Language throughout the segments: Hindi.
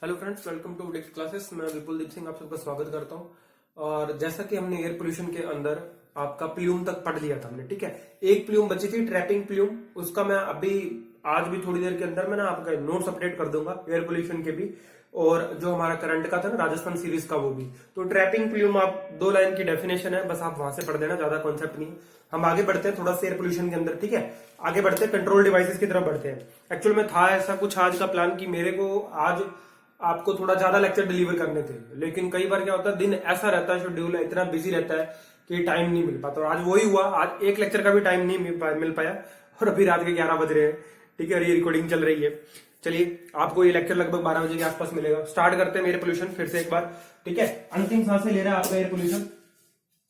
Hello friends, welcome to Dix classes. मैं विपुल दीप सिंह आप सबका स्वागत करता हूं। और जैसा कि हमने एयर पोल्यूशन के अंदर आपका प्लूम तक पढ़ लिया था हमने, ठीक है। एक प्लूम बची थी, ट्रैपिंग प्लूम। उसका मैं अभी आज भी थोड़ी देर के अंदर मैं ना आपका नोट्स अपडेट कर दूंगा एयर पोल्यूशन के भी, और जो हमारा करंट का था ना राजस्थान सीरीज का वो भी। तो ट्रैपिंग प्लूम आप 2 लाइन की डेफिनेशन है, बस आप वहां से पढ़ देना, ज्यादा कॉन्सेप्ट नहीं है। हम आगे बढ़ते हैं थोड़ा सा एयर पोल्यूशन के अंदर, ठीक है। आगे बढ़ते हैं, कंट्रोल डिवाइसेस की तरफ बढ़ते हैं। एक्चुअल में था ऐसा कुछ आज का प्लान कि मेरे को आज आपको थोड़ा ज्यादा लेक्चर डिलीवर करने थे, लेकिन कई बार क्या होता है, दिन ऐसा रहता है, शेड्यूल इतना बिजी रहता है कि टाइम नहीं मिल पाता। और आज वही हुआ, आज एक लेक्चर का भी टाइम नहीं मिल पाया और अभी रात के 11 बज रहे हैं, ठीक है। और ये रिकॉर्डिंग चल रही है। चलिए, आपको ये लेक्चर लगभग 12 बजे के आसपास मिलेगा। स्टार्ट करते हैं एयर पोल्यूशन फिर से एक बार, ठीक है। अंतिम सांसें ले रहा है आपका एयर पोल्यूशन,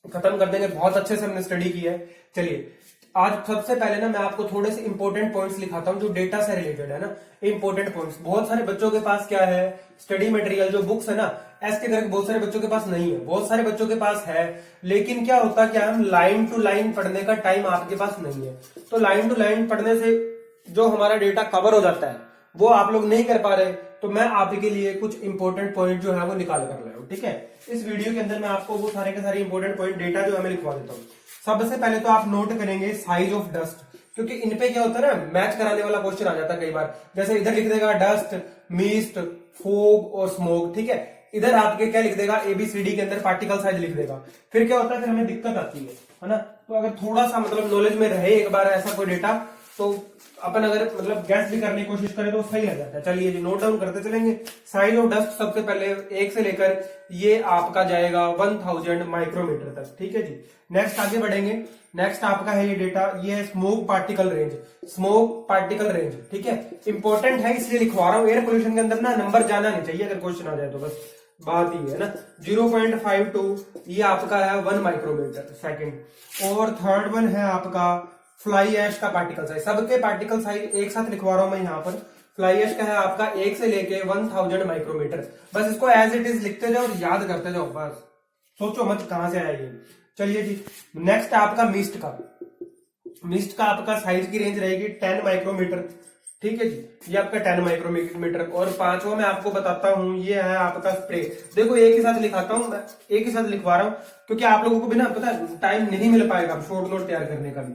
खत्म कर देंगे। बहुत अच्छे से हमने स्टडी की है। चलिए, आज सबसे पहले ना मैं आपको थोड़े से इंपॉर्टेंट पॉइंट्स लिखाता हूं जो डेटा से रिलेटेड है ना। इंपॉर्टेंट पॉइंट्स बहुत सारे बच्चों के पास क्या है, स्टडी मटेरियल जो बुक्स है ना, ऐसे करके बहुत सारे बच्चों के पास नहीं है, बहुत सारे बच्चों के पास है। लेकिन क्या होता क्या, हम लाइन टू लाइन पढ़ने का टाइम आपके पास नहीं है। तो लाइन टू लाइन पढ़ने से जो हमारा डेटा कवर हो जाता है वो आप लोग नहीं कर पा रहे। तो मैं आपके लिए कुछ इंपॉर्टेंट पॉइंट जो है वो निकाल कर लाया हूं, ठीक है। इस वीडियो के अंदर मैं आपको वो सारे के सारे इंपॉर्टेंट पॉइंट डेटा जो है मैं लिखवा देता हूं। सबसे पहले तो आप नोट करेंगे साइज ऑफ डस्ट, क्योंकि इनपे क्या होता है ना, मैच कराने वाला क्वेश्चन आ जाता है कई बार। जैसे इधर लिख देगा डस्ट, मिस्ट, फोग और स्मोक, ठीक है। इधर आपके क्या लिख देगा, एबीसीडी के अंदर पार्टिकल साइज लिख देगा। फिर क्या होता है, फिर हमें दिक्कत आती है ना। तो अगर थोड़ा सा मतलब नॉलेज में रहे एक बार ऐसा कोई डेटा, तो अपन अगर मतलब गैस भी करने की कोशिश करें तो सही आ जाता है। चलिए जी, नोट डाउन करते चलेंगे। साइज ऑफ डस्ट सबसे पहले 1 से लेकर ये आपका जाएगा 1000 माइक्रोमीटर तक, ठीक है जी। नेक्स्ट आगे बढ़ेंगे। नेक्स्ट आपका है ये डेटा, ये smoke particle range, smoke particle range, ठीक है। इंपॉर्टेंट है इसलिए लिखवा रहा हूं। एयर पोल्यूशन के अंदर ना नंबर जाना नहीं चाहिए, अगर क्वेश्चन आ जाए तो बस बात ही है ना। 0.52 ये आपका है 1 माइक्रोमीटर सेकेंड। और थर्ड वन है आपका फ्लाई ऐश का पार्टिकल साइज। सबके पार्टिकल साइज एक साथ लिखवा रहा हूं मैं यहाँ पर। फ्लाई ऐश का है आपका 1 से लेके 1000 माइक्रोमीटर। बस इसको एज इट इज लिखते जाओ और याद करते जाओ, बस सोचो मत कहां से आया ये। चलिए जी, नेक्स्ट आपका मिस्ट का। मिस्ट का आपका साइज की रेंज रहेगी 10 माइक्रोमीटर, ठीक है जी। ये आपका 10 माइक्रोमीटर। और पांचवा मैं आपको बताता हूं, ये है आपका स्प्रे। देखो एक ही साथ लिखाता हूं मैं, एक ही साथ लिखवा रहा हूं, क्योंकि आप लोगों को भी ना पता टाइम नहीं मिल पाएगा शॉर्ट नोट तैयार करने का भी,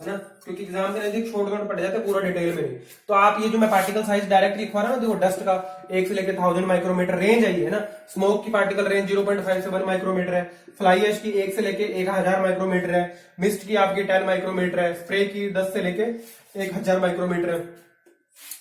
है ना। क्योंकि एग्जाम के नजदीक शॉर्ट नोट पड़ जाते हैं पूरा डिटेल में नहीं। तो आप ये जो मैं पार्टिकल साइज डायरेक्ट लिखवा रहा हूं ना, देखो डस्ट का 1 से लेकर 1000 माइक्रोमीटर रेंज आई है ना। स्मोक की पार्टिकल रेंज 0.5 से 1 माइक्रोमीटर है। फ्लाई ऐश की 1 से लेकर 1000 माइक्रोमीटर है। मिस्ट की आपकी 10 माइक्रोमीटर है। स्प्रे की 10 से लेकर 1000 माइक्रोमीटर है।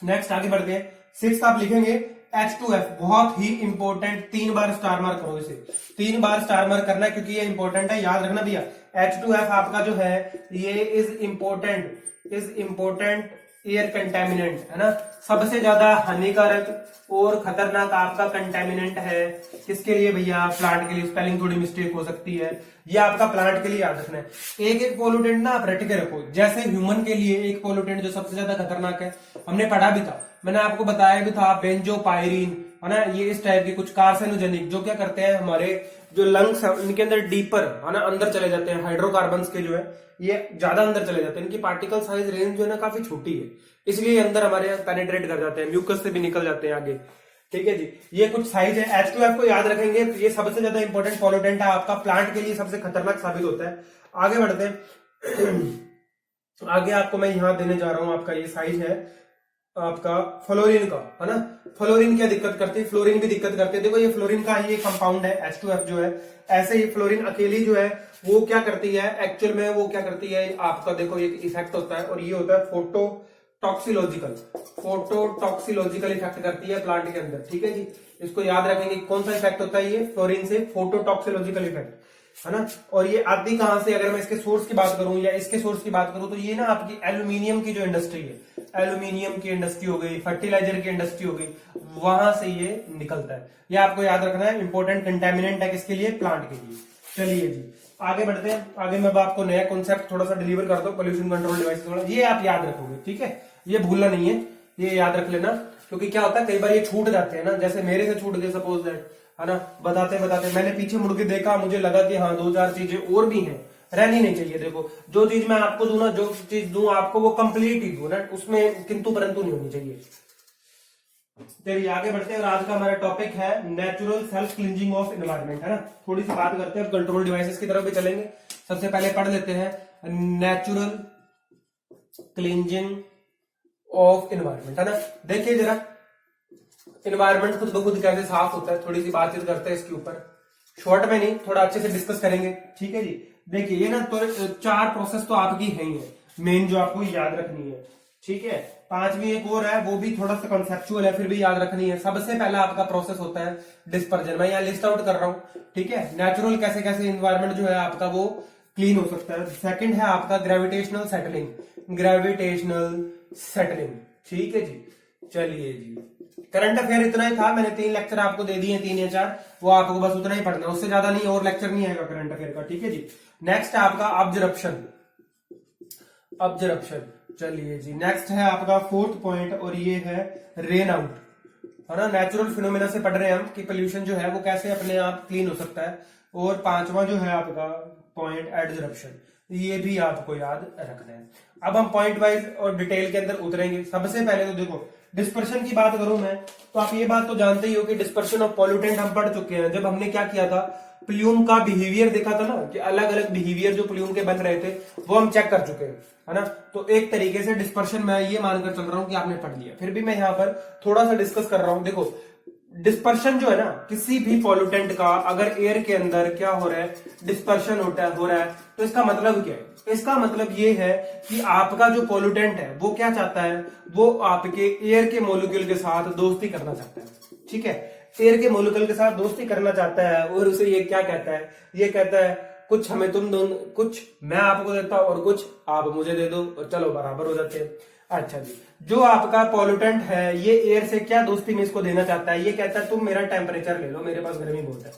नेक्स्ट आगे बढ़ते हैं। 6 आप लिखेंगे H2F, बहुत ही इंपॉर्टेंट। 3 बार स्टार मार्क करो इसे, 3 बार स्टार मार्क करना है, क्योंकि ये इंपॉर्टेंट है, याद रखना भैया। H2F आपका जो है ये इज इंपॉर्टेंट एयर कंटेमिनेंट, है ना। सबसे ज्यादा हानिकारक और खतरनाक आपका कंटेमिनेंट है किसके लिए भैया, प्लांट के लिए। स्पेलिंग थोड़ी मिस्टेक हो सकती है, ये आपका प्लांट के लिए याद रखना है। एक एक पोल्यूटेंट ना आप रट के रखो। जैसे ह्यूमन के लिए एक पोल्यूटेंट जो सबसे ज्यादा खतरनाक है, हमने पढ़ा भी था, मैंने आपको बताया भी था, बेंजोपायरीन, है ना। ये इस टाइप के कुछ कार्सिनोजेनिक जो क्या करते हैं, हमारे जो लंग्स है उनके अंदर डीपर, है ना, अंदर चले जाते हैं। हाइड्रोकार्बन्स के जो है ये ज्यादा अंदर चले जाते हैं। इनकी पार्टिकल साइज रेंज जो है ना काफी छोटी है, इसलिए अंदर हमारे पेनिट्रेट कर जाते हैं, म्यूकस से भी निकल जाते हैं आगे, ठीक है जी। ये कुछ साइज है। H2F को याद रखेंगे, ये सबसे ज्यादा इंपॉर्टेंट पोल्यूटेंट है आपका, प्लांट के लिए सबसे खतरनाक साबित होता है। आगे बढ़ते हैं। आगे आपको मैं यहां देने जा रहा हूं, आपका ये साइज है आपका फ्लोरीन का, है ना। फ्लोरीन क्या दिक्कत करती है, फ्लोरीन भी दिक्कत करती है। देखो ये फ्लोरीन का ही कंपाउंड है H2F जो है। ऐसे ही फ्लोरीन अकेली जो है वो क्या करती है, एक्चुअल में वो क्या करती है आपका, देखो एक इफेक्ट होता है, और ये होता है फोटोटॉक्सिलोजिकल इफेक्ट करती है प्लांट के अंदर, ठीक है जी। इसको याद रखेंगे, कौन सा इफेक्ट होता है ये फ्लोरीन से, फोटोटॉक्सिलोजिकल इफेक्ट, है ना। और ये आती कहां से, अगर मैं इसके सोर्स की बात करूं या इसके सोर्स की बात करूं, तो ये ना आपकी एल्यूमिनियम की जो इंडस्ट्री है, एल्यूमिनियम की इंडस्ट्री हो गई, फर्टिलाइजर की इंडस्ट्री हो गई, वहां से ये निकलता है। ये आपको याद रखना है, इंपॉर्टेंट कंटेमिनेंट है किसके लिए, प्लांट के लिए। चलिए जी, आगे बढ़ते हैं। आगे मैं आपको नया कॉन्सेप्ट थोड़ा सा डिलीवर करता हूं, पोल्यूशन कंट्रोल डिवाइस थोड़ा, ये आप याद रखोगे, ठीक है। ये भूलना नहीं है, ये याद रख लेना, क्योंकि क्या होता है कई बार ये छूट जाते हैं ना, जैसे मेरे से छूट गए सपोज दैट, है ना। बताते बताते मैंने पीछे मुड़ के देखा, मुझे लगा कि हाँ 2-4 चीजें और भी हैं, रहनी नहीं चाहिए। देखो जो चीज मैं आपको दूं ना, जो चीज दूं आपको वो कंप्लीट ही दूं ना, उसमें किंतु परंतु नहीं होनी चाहिए। चलिए आगे बढ़ते हैं और आज का हमारा टॉपिक है natural self cleansing of environment, है ना। थोड़ी सी बात करते हैं, कंट्रोल डिवाइसेस की तरफ भी चलेंगे। सबसे पहले पढ़ लेते हैं नेचुरल क्लींजिंग ऑफ एनवायरनमेंट, है ना। देखिए जरा एनवायरनमेंट खुद ब खुद कैसे साफ होता है, थोड़ी सी बातचीत करते हैं इसके ऊपर। शॉर्ट में नहीं, थोड़ा अच्छे से डिस्कस करेंगे, ठीक है जी। देखिए ये ना तो 4 प्रोसेस तो आपकी है ही है मेन, जो आपको याद रखनी है, ठीक है। 5वीं एक और है, वो भी थोड़ा सा कॉन्सेप्चुअल है, फिर भी याद रखनी है। सबसे पहला आपका प्रोसेस होता है डिस्पर्जन, मैं यहाँ लिस्ट आउट कर रहा हूं, ठीक है। नेचुरल कैसे कैसे एनवायरनमेंट जो है आपका वो क्लीन हो सकता है। सेकंड है आपका ग्रेविटेशनल सेटलिंग, ग्रेविटेशनल सेटलिंग, ठीक है जी। चलिए जी, करंट अफेयर इतना ही था, मैंने 3 लेक्चर आपको दे दिए, 3 या 4, वो आपको बस उतना ही पढ़ना, उससे ज्यादा नहीं, और लेक्चर नहीं आएगा करंट अफेयर का, ठीक है जी। नेक्स्ट है आपका ऑब्जर्प्शन, ऑब्जर्प्शन। चलिए जी, नेक्स्ट है आपका 4th पॉइंट, और ये है रेन आउट, है ना। नेचुरल फिनोमेना से पढ़ रहे हैं हम कि पोल्यूशन जो है वो कैसे अपने आप क्लीन हो सकता है। और 5वां जो है आपका पॉइंट एडजर्प्शन, ये भी आपको याद रखना है। अब हम पॉइंट वाइज और डिटेल के अंदर उतरेंगे। सबसे पहले तो देखो डिस्पर्शन की बात करूं मैं, तो आप ये बात तो जानते ही हो कि डिस्पर्शन ऑफ पॉल्यूटेंट हम पढ़ चुके हैं। जब हमने क्या किया था, प्लूम का बिहेवियर देखा था ना, कि अलग अलग बिहेवियर जो प्लूम के बन रहे थे वो हम चेक कर चुके हैं, है ना। तो एक तरीके से डिस्पर्शन मैं ये मानकर चल रहा हूं कि आपने पढ़ लिया, फिर भी मैं यहाँ पर थोड़ा सा डिस्कस कर रहा हूं। देखो डिस्पर्शन जो है ना, किसी भी पॉल्यूटेंट का अगर एयर के अंदर क्या हो रहा है, डिस्पर्शन हो रहा है, तो इसका मतलब क्या है? इसका मतलब ये है कि आपका जो पॉल्यूटेंट है वो क्या चाहता है, वो आपके एयर के मोलिक्यूल के साथ दोस्ती करना चाहता है, ठीक है। एयर के मोलिक्यूल के साथ दोस्ती करना चाहता है, और उसे ये क्या कहता है, ये कहता है कुछ हमें तुम दोनों, कुछ मैं आपको देता हूं और कुछ आप मुझे दे दो, और चलो बराबर हो जाते हैं। अच्छा जी, जो आपका पॉल्यूटेंट है ये एयर से क्या दोस्ती में इसको देना चाहता है, ये कहता है तुम मेरा टेम्परेचर ले लो, मेरे पास गर्मी बहुत है,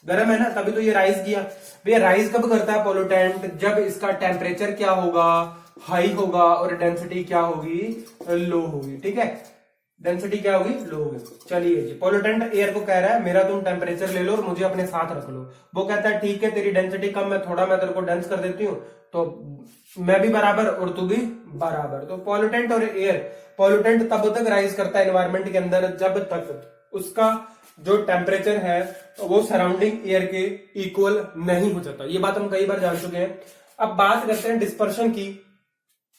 गर्म है ना, तभी तो ये राइज किया। भैया राइज कब करता है पॉल्यूटेंट, जब इसका टेम्परेचर क्या होगा, हाई होगा, और डेंसिटी क्या होगी, लो होगी, ठीक है। डेंसिटी क्या होगी, लो होगी। चलिए जी, पॉल्यूटेंट एयर को कह रहा है मेरा तुम टेम्परेचर ले लो और मुझे अपने साथ रख लो। वो कहता है ठीक है, तेरी डेंसिटी कम है, थोड़ा मैं तेरे को डेंस कर देती हूँ, तो मैं भी बराबर और तू भी बराबर। तो पॉल्यूटेंट और एयर, पॉल्यूटेंट तब तक राइज करता है एनवायरमेंट के अंदर जब तक उसका जो टेम्परेचर है वो सराउंडिंग एयर के इक्वल नहीं हो जाता। ये बात हम कई बार जान चुके हैं। अब बात करते हैं डिस्पर्शन की,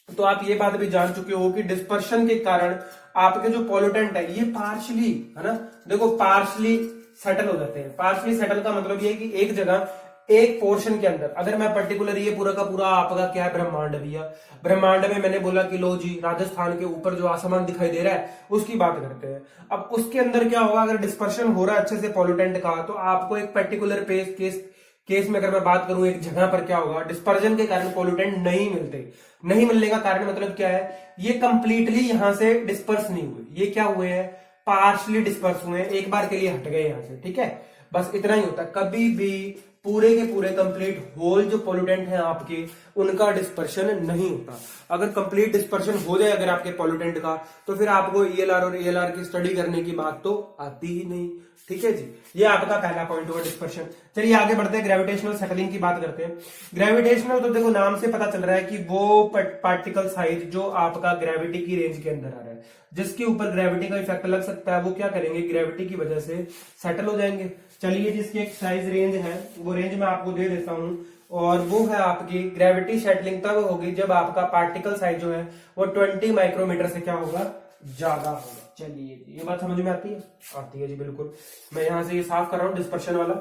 तो आप ये बात भी जान चुके हो कि डिस्पर्शन के कारण आपके जो पॉल्यूटेंट है ये पार्शली, है ना, देखो पार्शली सेटल हो जाते हैं। पार्शली सेटल का मतलब ये है कि एक जगह एक पोर्शन के अंदर, अगर मैं पर्टिकुलर ये पूरा का पूरा आपका क्या है ब्रह्मांड भैया, ब्रह्मांड में मैंने बोला कि लो जी राजस्थान के ऊपर जो आसमान दिखाई दे रहा है उसकी बात करते हैं। अब उसके अंदर क्या होगा, अगर डिस्पर्शन हो रहा है अच्छे से पॉल्यूटेंट का, तो आपको एक पर्टिकुलर केस में अगर मैं बात करूं, एक जगह पर क्या होगा, डिस्पर्जन के कारण पॉल्यूटेंट नहीं मिलते। नहीं मिलने का कारण मतलब क्या है, ये कंप्लीटली यहां से डिस्पर्स नहीं हुए, ये क्या हुए हैं, पार्शली डिस्पर्स हुए हैं, एक बार के लिए हट गए यहां से, ठीक है। बस इतना ही होता है, कभी भी पूरे के पूरे कंप्लीट होल जो पॉल्यूटेंट हैं आपके, उनका डिस्पर्शन नहीं होता। अगर कंप्लीट डिस्पर्शन हो जाए अगर आपके पॉल्यूटेंट का, तो फिर आपको ईएलआर और एएलआर की स्टडी करने की बात तो आती ही नहीं, ठीक है जी। ये आपका पहला पॉइंट हुआ डिस्पर्शन। चलिए आगे बढ़ते हैं, ग्रेविटेशनल सेटलिंग की बात करते हैं। ग्रेविटेशनल तो देखो नाम से पता चल रहा है कि वो पार्टिकल साइज जो आपका ग्रेविटी की रेंज के अंदर आ रहा है, जिसके ऊपर ग्रेविटी का इफेक्ट लग सकता है, वो क्या करेंगे, ग्रेविटी की वजह से सेटल हो जाएंगे। चलिए जिसकी एक साइज रेंज है, वो रेंज मैं आपको दे देता हूं, और वो है आपकी ग्रेविटी सेटलिंग तब होगी जब आपका पार्टिकल साइज जो है वो 20 माइक्रोमीटर से क्या होगा, ज्यादा होगा। चलिए जी, ये बात समझ में आती है? आती है जी, बिल्कुल। मैं यहां से ये साफ कर रहा हूं डिस्पर्शन वाला,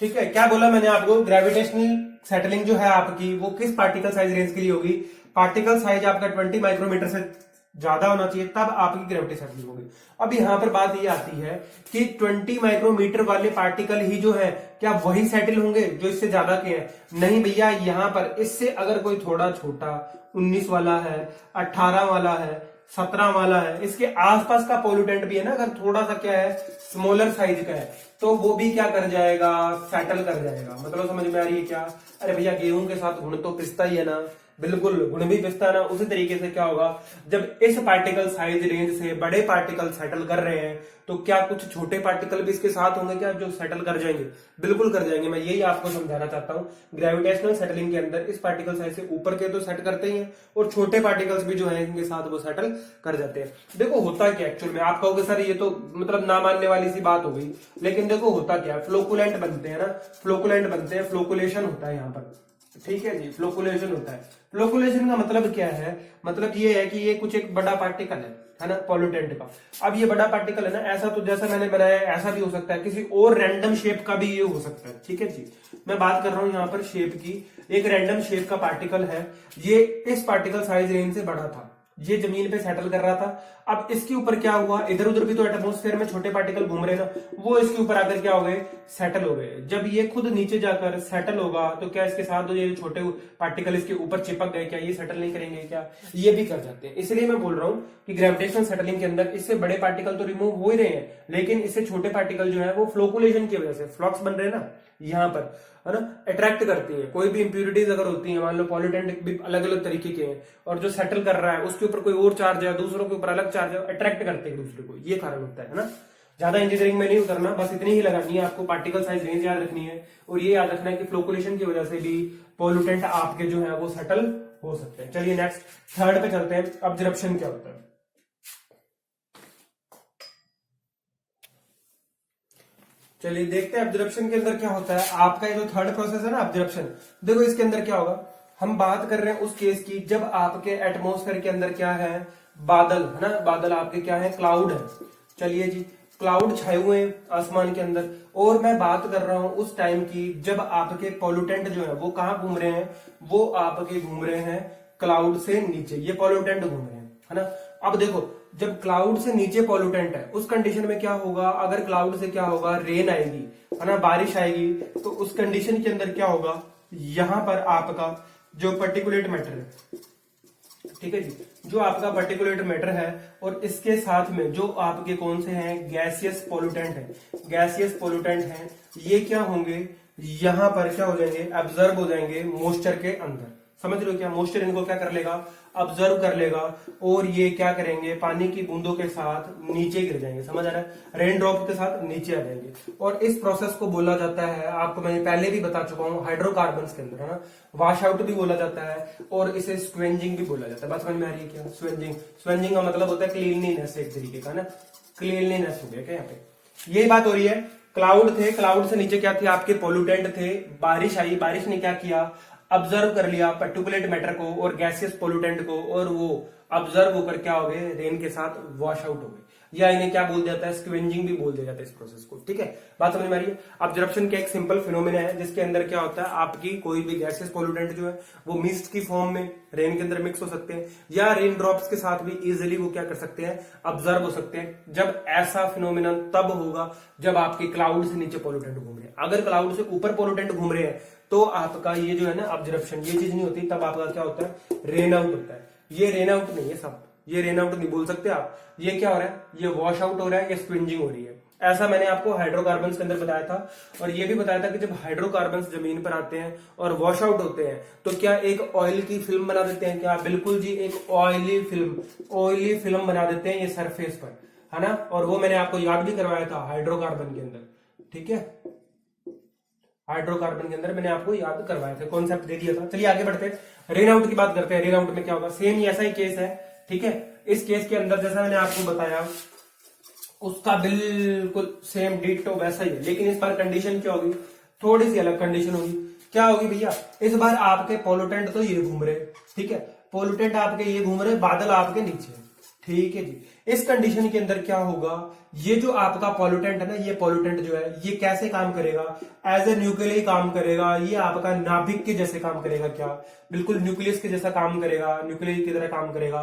ठीक है। क्या बोला मैंने आपको, ग्रेविटेशनल सेटलिंग जो है आपकी वो किस पार्टिकल साइज रेंज के लिए होगी, पार्टिकल साइज आपका 20 माइक्रोमीटर से ज्यादा होना चाहिए, तब आपकी ग्रेविटी सेटलिंग होगी। अब यहां पर बात ये आती है कि 20 माइक्रोमीटर वाले पार्टिकल ही जो है क्या वही सेटल होंगे जो इससे ज्यादा के हैं? नहीं भैया, यहां पर इससे अगर कोई थोड़ा छोटा 19 वाला है, 18 वाला है, 17 वाला है, इसके आसपास का पॉल्यूटेंट भी है ना, अगर थोड़ा सा क्या है स्मॉलर साइज का है, तो वो भी क्या कर जाएगा, सेटल कर जाएगा। मतलब समझ में आ रही है क्या? अरे भैया गेहूं के साथ घुन तो पिसता ही है ना, बिल्कुल गुण भी पिसता है ना, उसी तरीके से क्या होगा, जब इस पार्टिकल साइज रेंज से बड़े पार्टिकल सेटल कर रहे हैं तो क्या कुछ छोटे पार्टिकल भी इसके साथ होंगे क्या जो सेटल कर जाएंगे? बिल्कुल कर जाएंगे। मैं यही आपको समझाना चाहता हूँ। ग्रेविटेशनल सेटलिंग के अंदर इस पार्टिकल साइज से ऊपर के तो सेट करते ही हैं और छोटे पार्टिकल्स भी जो है इनके साथ वो सेटल कर जाते हैं। देखो होता क्या एक्चुअल में, आप कहोगे सर ये तो मतलब ना मानने वाली सी बात हो गई, लेकिन देखो होता क्या, फ्लोकुलेंट बनते हैं ना, फ्लोकुलेंट बनते हैं, फ्लोकुलेशन होता है यहाँ पर, ठीक है जी, फ्लोकुलेशन होता है। फ्लोकुलेशन का मतलब क्या है, मतलब ये है कि ये कुछ एक बड़ा पार्टिकल है ना, पॉल्यूटेंट का। अब ये बड़ा पार्टिकल है ना, ऐसा तो जैसा मैंने बनाया ऐसा भी हो सकता है, किसी और रैंडम शेप का भी ये हो सकता है, ठीक है जी। मैं बात कर रहा हूं यहाँ पर शेप की, एक रैंडम शेप का पार्टिकल है, ये इस पार्टिकल साइज रेंज से बड़ा था, ये जमीन पे सेटल कर रहा था। अब इसके ऊपर क्या हुआ, इधर उधर भी तो एटमॉस्फेयर में छोटे पार्टिकल घूम रहे ना, वो इसके ऊपर आकर क्या हो गए, सेटल हो गए। जब ये खुद नीचे जाकर सेटल होगा तो क्या इसके साथ ये छोटे पार्टिकल इसके ऊपर चिपक गए, क्या ये सेटल नहीं करेंगे क्या? ये भी कर जाते हैं। इसलिए मैं बोल रहा हूँ कि ग्रेविटेशनल सेटलिंग के अंदर इससे बड़े पार्टिकल तो रिमूव हो ही रहे हैं, लेकिन इससे छोटे पार्टिकल जो है वो फ्लोकुलेशन की वजह से फ्लॉक्स बन रहे हैं ना यहाँ पर, है ना, अट्रैक्ट करती है। कोई भी इंप्यूरिटीज अगर होती है, मान लो पॉल्यूटेंट भी अलग अलग तरीके के हैं, और जो सेटल कर रहा है उसके ऊपर कोई और चार्ज है, दूसरों के ऊपर अलग चार्ज है, अट्रैक्ट करते हैं दूसरे को, ये कारण होता है ना। ज्यादा इंजीनियरिंग में नहीं उतरना, बस इतनी ही लगानी है आपको, पार्टिकल साइज रेंज याद रखनी है, और ये याद रखना है कि फ्लोकुलेशन की वजह से भी पॉल्यूटेंट आपके जो है वो सेटल हो सकते हैं। चलिए नेक्स्ट थर्ड पे चलते हैं, ऑब्जर्प्शन क्या होता है। चलिए देखते हैं ऑब्जर्प्शन के अंदर क्या होता है। आपका ये जो थर्ड प्रोसेस है ना ऑब्जर्प्शन, देखो इसके अंदर क्या होगा, हम बात कर रहे हैं उस केस की जब आपके एटमॉस्फेयर के अंदर क्या है, बादल है ना, बादल आपके क्या है, क्लाउड है। चलिए जी, क्लाउड छाए हुए हैं आसमान के अंदर, और मैं बात कर रहा हूं उस टाइम की जब आपके पॉल्यूटेंट जो है वो कहां घूम रहे हैं, वो आपके घूम रहे हैं क्लाउड से नीचे, ये पॉल्यूटेंट घूम रहे हैं, है ना। अब देखो जब क्लाउड से नीचे पॉल्यूटेंट है उस कंडीशन में क्या होगा, अगर क्लाउड से क्या होगा, रेन आएगी, है ना, बारिश आएगी, तो उस कंडीशन के अंदर क्या होगा, यहां पर आपका जो पर्टिकुलेट मैटर है, ठीक है जी, जो आपका पर्टिकुलेट मैटर है और इसके साथ में जो आपके कौन से हैं, गैसियस पॉल्यूटेंट है, गैसियस पॉल्यूटेंट है, ये क्या होंगे, यहां पर क्या हो जाएंगे, ऑब्जर्व हो जाएंगे मॉइस्चर के अंदर। समझ रहे हो क्या, मॉइस्चर इनको क्या कर लेगा, ऑब्जर्व कर लेगा, और ये क्या करेंगे, पानी की बूंदों के साथ नीचे गिर जाएंगे। समझ आ रहा है, रेन ड्रॉप के साथ नीचे आ जाएंगे। और इस प्रोसेस को बोला जाता है, आपको मैंने पहले भी बता चुका हूं, हाइड्रोकार्बन्स के अंदर, है ना, वॉश आउट भी बोला जाता है और इसे स्क्वेंजिंग भी बोला जाता है। बात समझ में आ रही है क्या, स्क्वेंजिंग, स्क्वेंजिंग का मतलब होता है क्लीनलीनेस, एक तरीके का ना, क्लीनलीनेस हो गया क्या यहाँ पे, यही बात हो रही है। क्लाउड थे, क्लाउड से नीचे क्या थे, आपके पॉल्यूटेंट थे, बारिश आई, बारिश ने क्या किया, ऑब्जर्व कर लिया पर्टिकुलेट मैटर को और गैसियस पोल्यूटेंट को, और वो ऑब्जर्व होकर क्या हो गए, रेन के साथ वॉश आउट हो गए, या इन्हें क्या बोल दिया जाता है, स्क्वेंजिंग भी बोल दिया जाता है इस प्रोसेस को। ठीक है, बात समझ में आ रही है। ऑब्जर्प्शन का एक सिंपल फिनोमेना है जिसके अंदर क्या होता है, आपकी कोई भी गैसियस पोल्यूटेंट जो है वो मिस्ट की फॉर्म में रेन के अंदर मिक्स हो सकते हैं, या रेन ड्रॉप्स के साथ भी इजिली वो क्या कर सकते हैं, ऑब्जर्व हो सकते हैं। जब ऐसा फिनोमेना तब होगा जब आपके क्लाउड से नीचे पोल्यूटेंट घूम रहे हैं। अगर क्लाउड से ऊपर पोल्यूटेंट घूम रहे हैं तो आपका ये जो है ना ऑब्जर्प्शन, ये चीज नहीं होती, तब आपका क्या होता है, रेन आउट होता है। ये रेन आउट नहीं है सब, ये रेन आउट नहीं बोल सकते आप, ये क्या हो रहा है, ये वॉश आउट हो रहा है, ये स्क्विंजिंग हो रही है। ऐसा मैंने आपको हाइड्रोकार्बन्स के अंदर बताया था, और ये भी बताया था कि जब हाइड्रोकार्बन्स जमीन पर आते हैं और वॉश आउट होते हैं तो क्या एक ऑयल की फिल्म बना देते हैं क्या, बिल्कुल जी, एक ऑयली फिल्म बना देते हैं ये सरफेस पर, है ना। और वो मैंने आपको याद भी करवाया था हाइड्रोकार्बन के अंदर, ठीक है, हाइड्रोकार्बन के अंदर मैंने आपको याद करवाया था, कॉन्सेप्ट दे दिया था। चलिए आगे बढ़ते हैं, रेन आउट की बात करते हैं। रेन आउट में क्या होगा, सेम ऐसा ही केस है, ठीक है। इस केस के अंदर जैसा मैंने आपको बताया उसका बिल्कुल सेम डिटो वैसा ही है, लेकिन इस बार कंडीशन क्या होगी, थोड़ी सी अलग कंडीशन होगी। क्या होगी भैया, इस बार आपके पोल्यूटेंट तो ये घूम रहे, ठीक है, पोल्यूटेंट आपके ये घूम रहे, बादल आपके नीचे, ठीक है जी। इस कंडीशन के अंदर क्या होगा, ये जो आपका पॉल्यूटेंट है ना, ये पॉल्यूटेंट जो है ये कैसे काम करेगा, एज ए न्यूक्लियस काम करेगा, ये आपका नाभिक के जैसे काम करेगा, क्या बिल्कुल न्यूक्लियस के जैसा काम करेगा, न्यूक्लियस की तरह काम करेगा।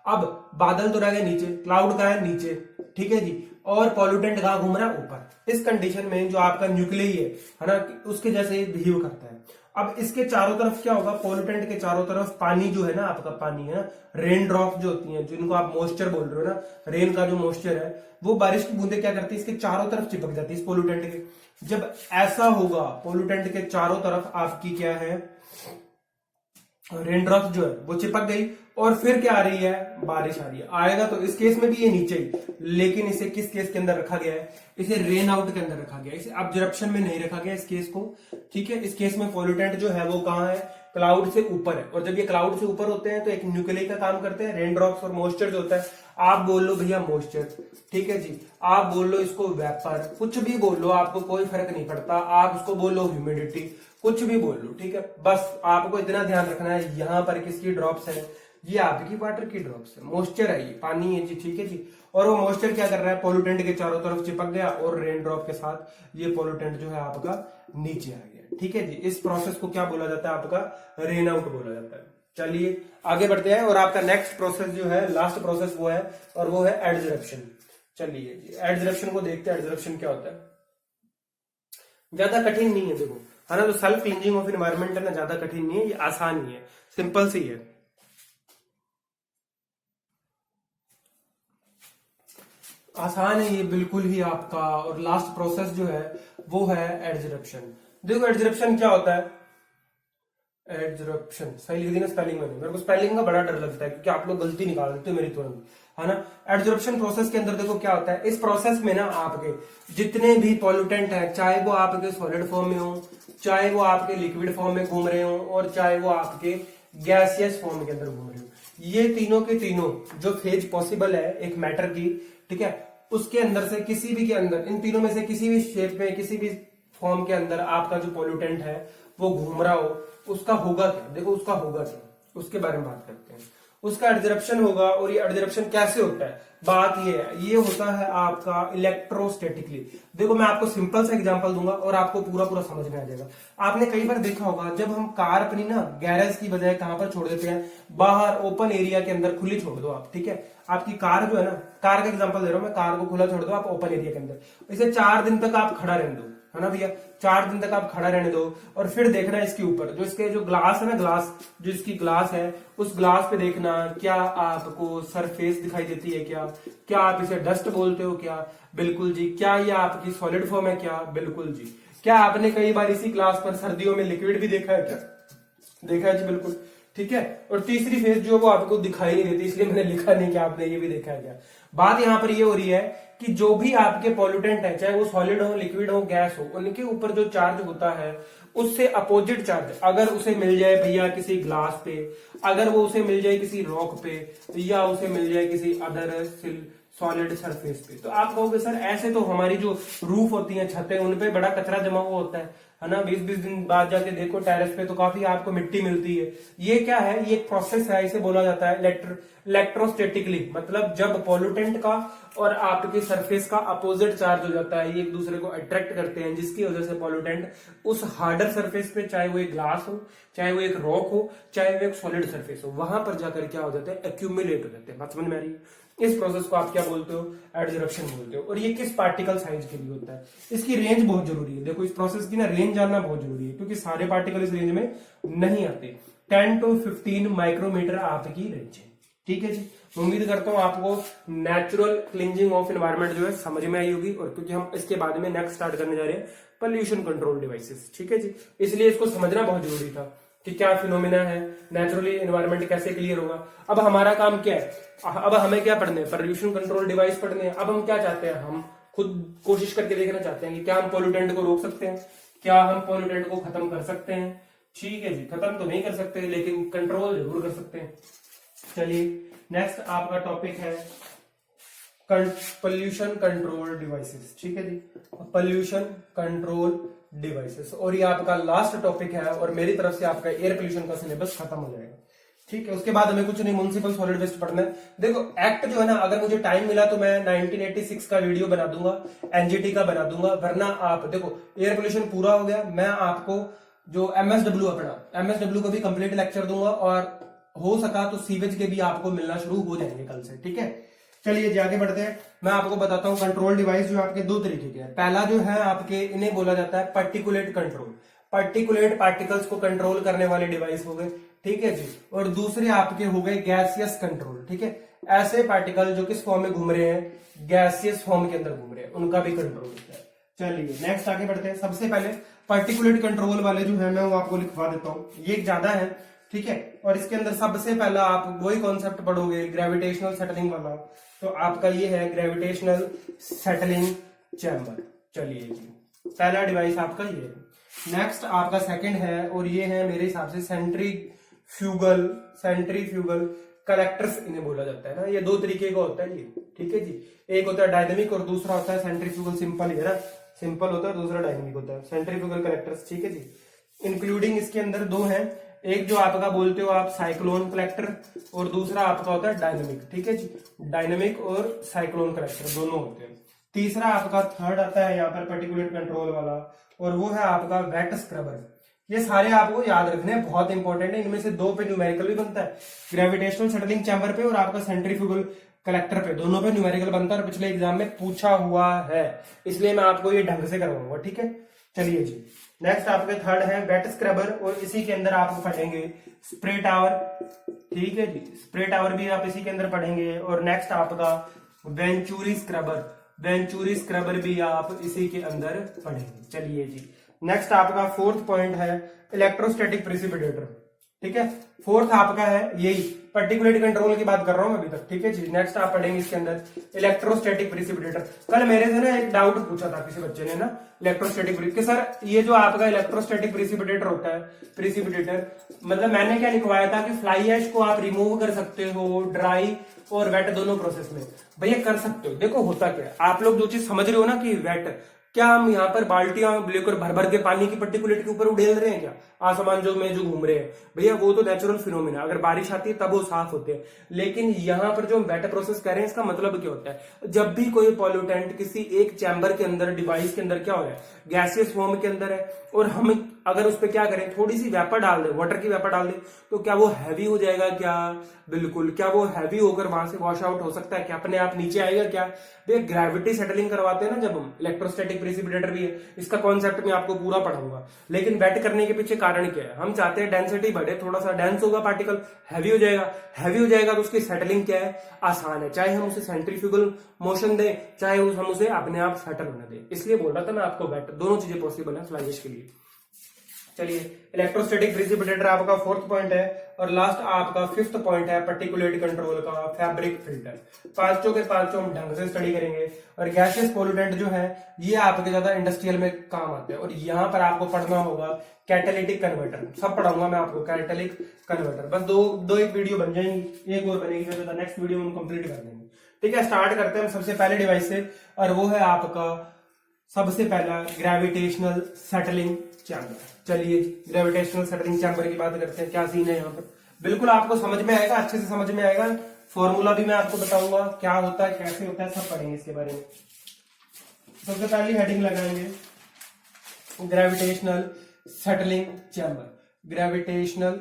अब बादल तो रह गए नीचे, क्लाउड का है नीचे, ठीक है जी, और पॉल्यूटेंट कहां घूम रहा है, ऊपर। इस कंडीशन में जो आपका न्यूक्लियस है ना, उसके जैसे बिहेव करता है। अब इसके चारों तरफ क्या होगा, पॉल्यूटेंट के चारों तरफ पानी जो है ना, आपका पानी है ना, रेन ड्रॉप जो होती हैं, जिनको आप मॉइस्चर बोल रहे हो ना, रेन का जो मॉइस्चर है, वो बारिश की बूंदे क्या करती है, इसके चारों तरफ चिपक जाती है इस पॉल्यूटेंट के। जब ऐसा होगा, पॉल्यूटेंट के चारों तरफ आपकी क्या है, रेन ड्रॉप जो है वो चिपक गई और फिर क्या आ रही है, बारिश आ रही है। आएगा तो इस केस में भी ये नीचे ही, लेकिन इसे किस केस के अंदर रखा गया है, इसे रेन आउट के अंदर रखा गया है, इसे ऑब्जर्प्शन में नहीं रखा गया इस केस को। ठीक है, इस केस में पोल्यूटेंट जो है वो कहाँ है, क्लाउड से ऊपर है। और जब ये क्लाउड से ऊपर होते हैं तो एक न्यूक्लियस का काम करते हैं। रेन ड्रॉप्स और मॉइस्चर जो होता है, आप बोल लो भैया मॉइस्चर, ठीक है जी, आप बोल लो इसको वेपर, कुछ भी बोल लो, आपको कोई फर्क नहीं पड़ता। आप इसको बोल लो ह्यूमिडिटी, कुछ भी बोल लो, ठीक है। बस आपको इतना ध्यान रखना है, यहाँ पर किसकी ड्रॉप्स है, ये आपकी वाटर की ड्रॉप्स है, मॉइस्चर है, ये पानी है जी, ठीक है जी। और वो मॉइस्चर क्या कर रहा है, पोल्यूटेंट के चारों तरफ चिपक गया और रेन ड्रॉप के साथ ये पोल्यूटेंट जो है आपका नीचे आ गया, ठीक है जी। इस प्रोसेस को क्या बोला जाता है, आपका रेन आउट बोला जाता है। चलिए आगे बढ़ते हैं, और आपका नेक्स्ट प्रोसेस जो है, लास्ट प्रोसेस वो है, और वो है एडजरप्शन। चलिए जी, एडजरप्शन को देखते हैं, एडजरप्शन क्या होता है। ज्यादा कठिन नहीं है, देखो है ना, तो सेल्फ क्लींजिंग ऑफ एनवायरनमेंट है ना, ज्यादा कठिन नहीं है, ये आसान ही है, सिंपल सी है। आसान है ये बिल्कुल ही आपका। और लास्ट प्रोसेस जो है वो है एडजरप्शन। देखो एडजरप्शन क्या होता है, एडजरप्शन सही लिख दी ना स्पेलिंग में, मेरे को स्पेलिंग का बड़ा डर लगता है क्योंकि आप लोग गलती निकाल देते हो मेरी तुरंत, है ना। एडजरप्शन प्रोसेस के अंदर देखो क्या होता है, इस प्रोसेस में ना आपके जितने भी पॉल्यूटेंट हैं, चाहे वो आपके सॉलिड फॉर्म में हो, चाहे वो आपके लिक्विड फॉर्म में घूम रहे हो, और चाहे वो आपके गैसियस फॉर्म के अंदर घूम रहे हो, ये तीनों के तीनों जो फेज पॉसिबल है एक मैटर की, ठीक है, उसके अंदर से किसी भी के अंदर, इन तीनों में से किसी भी शेप में, किसी भी फॉर्म के अंदर आपका जो पॉल्यूटेंट है वो घूम रहा हो, उसका होगा क्या, देखो उसका होगा क्या, उसके बारे में बात करते हैं। उसका एडजरप्शन होगा। और ये एडजरप्शन कैसे होता है, बात ये है, ये होता है आपका इलेक्ट्रोस्टैटिकली। देखो मैं आपको सिंपल सा एग्जांपल दूंगा और आपको पूरा पूरा समझ में आ जाएगा। आपने कई बार देखा होगा, जब हम कार अपनी ना गैरेज की बजाय कहां पर छोड़ देते हैं, बाहर ओपन एरिया के अंदर खुली छोड़ दो आप, ठीक है, आपकी कार जो है ना, कार का एग्जांपल दे रहा हूं मैं, कार को खुला छोड़ दो आप ओपन एरिया के अंदर, इसे 4 दिन तक आप खड़ा रहने दो, है ना भैया, 4 दिन तक आप खड़ा रहने दो, और फिर देखना इसके ऊपर जो इसके जो ग्लास है ना, ग्लास जो इसकी ग्लास है, उस ग्लास पे देखना क्या आपको सरफेस दिखाई देती है, क्या आप इसे डस्ट बोलते हो, क्या बिल्कुल जी, क्या ये आपकी सॉलिड फॉर्म है, क्या बिल्कुल जी, क्या आपने कई बार इसी ग्लास पर सर्दियों में लिक्विड भी देखा है, क्या देखा है जी, बिल्कुल, ठीक है। और तीसरी फेज जो वो आपको दिखाई नहीं देती, इसलिए मैंने लिखा नहीं कि आपने ये भी देखा है क्या। बात यहां पर ये हो रही है कि जो भी आपके पॉल्यूटेंट है, चाहे वो सॉलिड हो, लिक्विड हो, गैस हो, उनके ऊपर जो चार्ज होता है उससे अपोजिट चार्ज अगर उसे मिल जाए भैया किसी ग्लास पे, अगर वो उसे मिल जाए किसी रॉक पे, या उसे मिल जाए किसी अदर सॉलिड सरफेस पे, तो आप कहोगे सर ऐसे तो हमारी जो रूफ होती है, छतें, उनपे बड़ा कचरा जमा हुआ होता है ना, 20-20 दिन बाद जाके देखो टेरेस पे तो काफी आपको मिट्टी मिलती है। ये क्या है, ये एक प्रोसेस है, इसे बोला जाता है इलेक्ट्रोस्टैटिकली, मतलब जब पॉल्यूटेंट का और आपके सरफेस का अपोजिट चार्ज हो जाता है, ये एक दूसरे को अट्रैक्ट करते हैं, जिसकी वजह से पॉल्यूटेंट उस हार्डर सरफेस पे, चाहे वो एक ग्लास हो, चाहे वो एक रॉक हो, चाहे वो एक सॉलिड सरफेस हो, वहां पर जाकर क्या हो जाता है, एक्यूमुलेट हो जाते हैं। बात समझ में आ रही है। इस प्रोसेस को आप क्या बोलते हो, एडजरप्शन बोलते हो। और ये किस पार्टिकल साइज के लिए होता है, इसकी रेंज बहुत जरूरी है। देखो इस प्रोसेस की ना रेंज जानना बहुत जरूरी है, क्योंकि सारे पार्टिकल इस रेंज में नहीं आते। 10 to 15 माइक्रोमीटर आपकी रेंज है, ठीक है जी। उम्मीद करता हूं आपको नेचुरल क्लींजिंग ऑफ एनवायरनमेंट जो है समझ में आई होगी, और क्योंकि हम इसके बाद में नेक्स्ट स्टार्ट करने जा रहे हैं पोल्यूशन कंट्रोल डिवाइसेस, ठीक है जी, इसलिए इसको समझना बहुत जरूरी था कि क्या फिनोमिना है, नेचुरली एनवायरनमेंट कैसे क्लियर होगा। अब हमारा काम क्या है, अब हमें क्या पढ़ने हैं, पोल्यूशन कंट्रोल डिवाइस पढ़ने हैं। अब हम क्या चाहते हैं, हम खुद कोशिश करके देखना चाहते हैं कि क्या हम पोल्यूटेंट को रोक सकते हैं, क्या हम पोल्यूटेंट को खत्म कर सकते हैं। ठीक है जी, खत्म तो नहीं कर सकते लेकिन कंट्रोल जरूर कर सकते हैं। चलिए नेक्स्ट आपका टॉपिक है पोल्यूशन कंट्रोल डिवाइसेस, ठीक है जी, पोल्यूशन कंट्रोल डिवाइसेस। और ये आपका लास्ट टॉपिक है, और मेरी तरफ से आपका एयर पोल्यूशन का सिलेबस खत्म हो जाएगा, ठीक है। उसके बाद हमें कुछ नहीं, म्युनिसिपल सॉलिड वेस्ट पढ़ना है। देखो एक्ट जो है ना, अगर मुझे टाइम मिला तो मैं 1986 का वीडियो बना दूंगा, एनजीटी का बना दूंगा, वरना आप देखो एयर पोल्यूशन पूरा हो गया, मैं आपको जो एमएसडब्ल्यू अपना एमएसडब्ल्यू को भी कंप्लीट लेक्चर दूंगा, और हो सका तो सीवेज के भी आपको मिलना शुरू हो जाएंगे कल से, ठीक है। चलिए जी आगे बढ़ते हैं। मैं आपको बताता हूं कंट्रोल डिवाइस जो आपके दो तरीके के हैं। पहला जो है आपके, इन्हें बोला जाता है पार्टिकुलेट कंट्रोल, पार्टिकुलेट पार्टिकल्स को कंट्रोल करने वाले डिवाइस हो गए, ठीक है जी। और दूसरे आपके हो गए गैसियस कंट्रोल, ठीक है, ऐसे पार्टिकल जो किस फॉर्म में घूम रहे हैं, गैसियस फॉर्म के अंदर घूम रहे हैं, उनका भी कंट्रोल होता है। चलिए नेक्स्ट आगे बढ़ते हैं। सबसे पहले पार्टिकुलेट कंट्रोल वाले जो है मैं वो आपको लिखवा देता हूं, ये ज्यादा है, ठीक है। और इसके अंदर सबसे पहला आप वही कॉन्सेप्ट पढ़ोगे ग्रेविटेशनल सेटलिंग वाला, तो आपका ये है ग्रेविटेशनल सेटलिंग चैम्बर। चलिए जी, पहला डिवाइस आपका ये है। नेक्स्ट आपका सेकंड है, और ये है मेरे हिसाब से सेंट्रीफ्यूगल कलेक्टर्स इन्हें बोला जाता है ना। ये दो तरीके का होता है ये, ठीक है जी। एक होता है डायनेमिक और दूसरा होता है सेंट्रीफ्यूगल। सिंपल है ना, सिंपल होता है, दूसरा डायनेमिक होता है। सेंट्रीफ्यूगल कलेक्टर्स, ठीक है जी। इंक्लूडिंग इसके अंदर दो हैं, एक जो आपका बोलते हो आप साइक्लोन कलेक्टर, और दूसरा आपका होता है डायनेमिक, ठीक है जी। डायनेमिक और साइक्लोन कलेक्टर दोनों होते हैं। तीसरा आपका थर्ड आता है यहाँ पर पर्टिकुलेट कंट्रोल वाला, और वो है आपका वेट स्क्रबर। ये सारे आपको याद रखने हैं, बहुत इंपॉर्टेंट है। इनमें से दो पे न्यूमेरिकल भी बनता है, ग्रेविटेशनल सेटलिंग चैम्बर पे और आपका सेंट्रीफ्यूगल कलेक्टर पे, दोनों पे न्यूमेरिकल बनता है और पिछले एग्जाम में पूछा हुआ है, इसलिए मैं आपको ये ढंग से करवाऊंगा, ठीक है। चलिए जी, नेक्स्ट आपके थर्ड है वेट स्क्रबर, और इसी के अंदर आप पढ़ेंगे स्प्रे टावर, ठीक है जी। स्प्रे टावर भी आप इसी के अंदर पढ़ेंगे। और नेक्स्ट आपका वेंचुरी स्क्रबर भी आप इसी के अंदर पढ़ेंगे। चलिए जी, नेक्स्ट आपका फोर्थ पॉइंट है इलेक्ट्रोस्टैटिक प्रेसिपिटेटर, ठीक है। फोर्थ आपका है यही पर्टिकुलेट कंट्रोल की बात कर रहा हूं अभी तक, ठीक है जी। नेक्स्ट आप पढ़ेंगे इसके अंदर इलेक्ट्रोस्टैटिक प्रेसिपिटेटर। कल मेरे से ना एक डाउट पूछा था किसी बच्चे ने ना, इलेक्ट्रोस्टैटिक कि सर ये जो आपका इलेक्ट्रोस्टैटिक प्रेसिपिटेटर होता है, प्रेसिपिटेटर मतलब मैंने क्या लिखवाया था कि फ्लाई ऐश को आप रिमूव कर सकते हो ड्राई और वेट दोनों प्रोसेस में। भैया कर सकते हो। देखो होता क्या है, आप लोग जो चीज समझ रहे हो ना कि वेट, क्या हम यहाँ पर बाल्टियां लेकर भर भर के पानी की पर्टिकुलेट के ऊपर उड़ेल रहे हैं क्या, आसमान जो में जो घूम रहे हैं? भैया वो तो नेचुरल फिनोमिना, अगर बारिश आती है तब वो साफ होते हैं। लेकिन यहाँ पर जो हम वेट प्रोसेस कर रहे हैं, इसका मतलब क्या होता है, जब भी कोई पॉल्यूटेंट किसी एक चैम्बर के अंदर, डिवाइस के अंदर क्या हो रहा है, गैसियस फॉर्म के अंदर है, और हम अगर उस पर क्या करें, थोड़ी सी वेपर डाल दे, वाटर की वेपर डाल दे, तो क्या वो हैवी हो जाएगा क्या? बिल्कुल। क्या वो हैवी होकर वहां से वॉश आउट हो सकता है क्या, अपने आप नीचे आएगा क्या? भैया ग्रेविटी सेटलिंग करवाते हैं ना जब हम, इलेक्ट्रोस्टैटिक प्रेसिपिटेटर भी है, इसका कॉन्सेप्ट मैं आपको पूरा पढ़ाऊंगा। लेकिन वेट करने के पीछे कारण क्या है, हम चाहते हैं डेंसिटी बढ़े, थोड़ा सा डेंस होगा पार्टिकल, हैवी हो जाएगा। हैवी हो जाएगा तो उसकी सेटलिंग क्या है, आसान है, चाहे हम उसे सेंट्रीफ्यूगल मोशन दें, चाहे हम उसे अपने आप सेटल होने दें। इसलिए बोल रहा था मैं आपको, वेट दोनों चीजें पॉसिबल है फ्लाई ऐश के लिए। चलिए, इलेक्ट्रोस्टैटिक प्रेसिपिटेटर आपका फोर्थ पॉइंट है, और लास्ट आपका फिफ्थ पॉइंट है पर्टिकुलेट कंट्रोल का फैब्रिक फिल्टर। पांचों के पांचों हम ढंग से स्टडी करेंगे। और गैसियस पोल्यूटेंट जो है ये आपके ज्यादा इंडस्ट्रियल में काम आते हैं, और यहाँ पर आपको पढ़ना होगा कैटालिटिक कन्वर्टर। सब पढ़ाऊंगा मैं आपको कैटालिटिक कन्वर्टर। बस दो एक वीडियो बन जाएंगी, एक और बनेगी तो नेक्स्ट वीडियो में हम कंप्लीट कर देंगे, ठीक है। स्टार्ट करते हैं हम सबसे पहले डिवाइस से, और वो है आपका सबसे पहला ग्रेविटेशनल सेटलिंग चैम्बर। चलिए, ग्रेविटेशनल सेटलिंग चैम्बर की बात करते हैं। क्या सीन है यहाँ पर, बिल्कुल आपको समझ में आएगा, अच्छे से समझ में आएगा। फॉर्मूला भी मैं आपको बताऊंगा क्या होता है, कैसे होता है, सब पढ़ेंगे इसके बारे में। सबसे पहली हेडिंग लगाएंगे gravitational settling chamber. Gravitational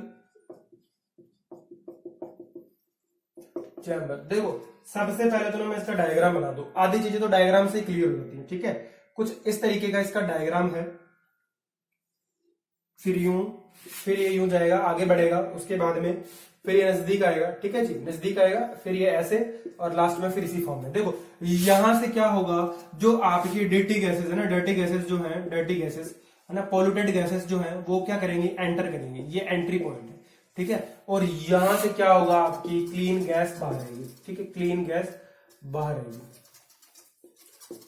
chamber, देखो सबसे पहले तो मैं इसका डायग्राम बना दूं, आधी चीजें तो डायग्राम से क्लियर हो जाती है, ठीक है। कुछ इस तरीके का इसका डायग्राम है, फिर ये यूं जाएगा, आगे बढ़ेगा, उसके बाद में फिर ये नजदीक आएगा, ठीक है जी, नजदीक आएगा, फिर ये ऐसे, और लास्ट में फिर इसी फॉर्म में। देखो यहां से क्या होगा, जो आपकी डर्टी गैसेस है ना, डर्टी गैसेस जो है, डर्टी गैसेस है ना, पॉल्यूटेड गैसेस जो है, वो क्या करेंगे, एंटर करेंगे, ये एंट्री पॉइंट है, ठीक है। और यहां से क्या होगा, आपकी क्लीन गैस बाहर आएगी, ठीक है, क्लीन गैस बाहर आएगी,